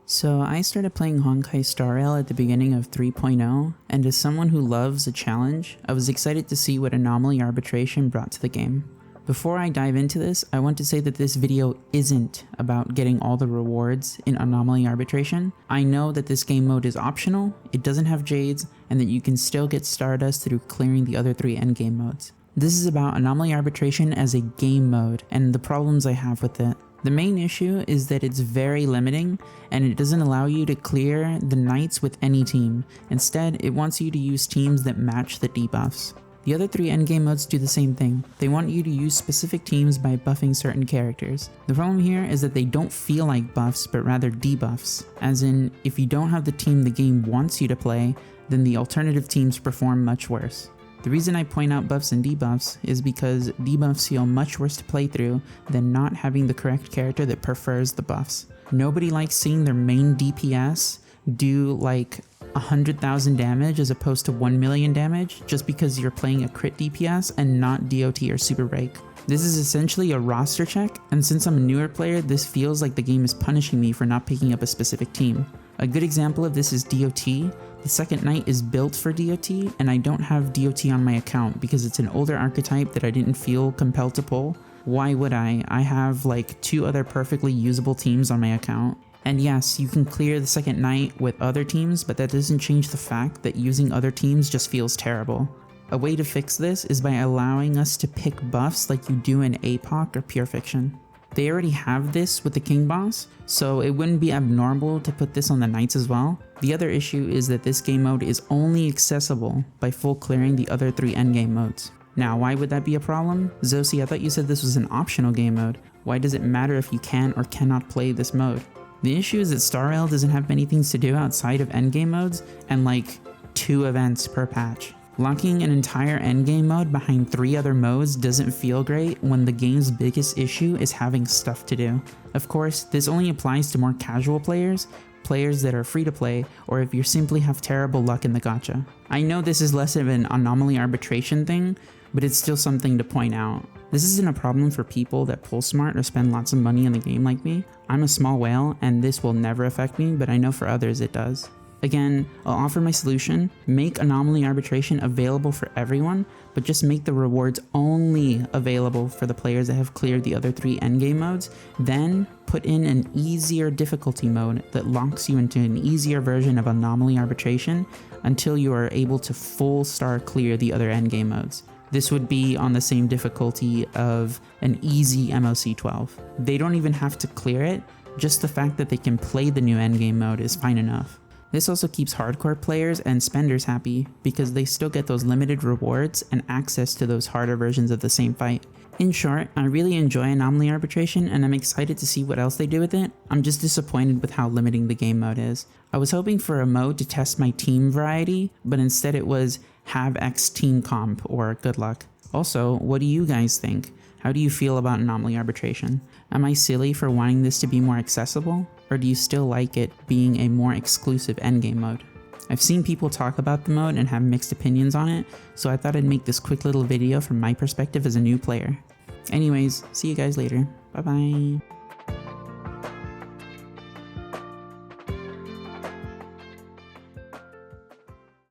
So I started playing Honkai Star Rail at the beginning of 3.0, and as someone who loves a challenge, I was excited to see what Anomaly Arbitration brought to the game. Before I dive into this, I want to say that this video isn't about getting all the rewards in Anomaly Arbitration. I know that this game mode is optional, it doesn't have Jades, and that you can still get Stardust through clearing the other 3 endgame modes. This is about Anomaly Arbitration as a game mode and the problems I have with it. The main issue is that it's very limiting and it doesn't allow you to clear the knights with any team. Instead, it wants you to use teams that match the debuffs. The other 3 endgame modes do the same thing. They want you to use specific teams by buffing certain characters. The problem here is that they don't feel like buffs but rather debuffs, as in if you don't have the team the game wants you to play, then the alternative teams perform much worse. The reason I point out buffs and debuffs is because debuffs feel much worse to play through than not having the correct character that prefers the buffs. Nobody likes seeing their main DPS do like 100,000 damage as opposed to 1 million damage just because you're playing a crit DPS and not DOT or Super Break. This is essentially a roster check, and since I'm a newer player, this feels like the game is punishing me for not picking up a specific team. A good example of this is DOT. The second knight is built for DOT, and I don't have DOT on my account because it's an older archetype that I didn't feel compelled to pull. Why would I? I have like 2 other perfectly usable teams on my account. And yes, you can clear the second knight with other teams, but that doesn't change the fact that using other teams just feels terrible. A way to fix this is by allowing us to pick buffs like you do in APOC or Pure Fiction. They already have this with the King Boss, so it wouldn't be abnormal to put this on the Knights as well. The other issue is that this game mode is only accessible by full clearing the other 3 endgame modes. Now, why would that be a problem? Zosi, I thought you said this was an optional game mode. Why does it matter if you can or cannot play this mode? The issue is that Star Rail doesn't have many things to do outside of endgame modes and like 2 events per patch. Locking an entire endgame mode behind 3 other modes doesn't feel great when the game's biggest issue is having stuff to do. Of course, this only applies to more casual players that are free to play, or if you simply have terrible luck in the gacha. I know this is less of an Anomaly Arbitration thing, but it's still something to point out. This isn't a problem for people that pull smart or spend lots of money on the game like me. I'm a small whale and this will never affect me, but I know for others it does. Again, I'll offer my solution: make Anomaly Arbitration available for everyone, but just make the rewards only available for the players that have cleared the other 3 endgame modes, then put in an easier difficulty mode that locks you into an easier version of Anomaly Arbitration until you are able to full star clear the other endgame modes. This would be on the same difficulty of an easy MOC 12. They don't even have to clear it, just the fact that they can play the new endgame mode is fine enough. This also keeps hardcore players and spenders happy because they still get those limited rewards and access to those harder versions of the same fight. In short, I really enjoy Anomaly Arbitration and I'm excited to see what else they do with it. I'm just disappointed with how limiting the game mode is. I was hoping for a mode to test my team variety, but instead it was have X team comp or good luck. Also, what do you guys think? How do you feel about Anomaly Arbitration? Am I silly for wanting this to be more accessible? Or do you still like it being a more exclusive endgame mode? I've seen people talk about the mode and have mixed opinions on it, so I thought I'd make this quick little video from my perspective as a new player. Anyways, see you guys later. Bye bye.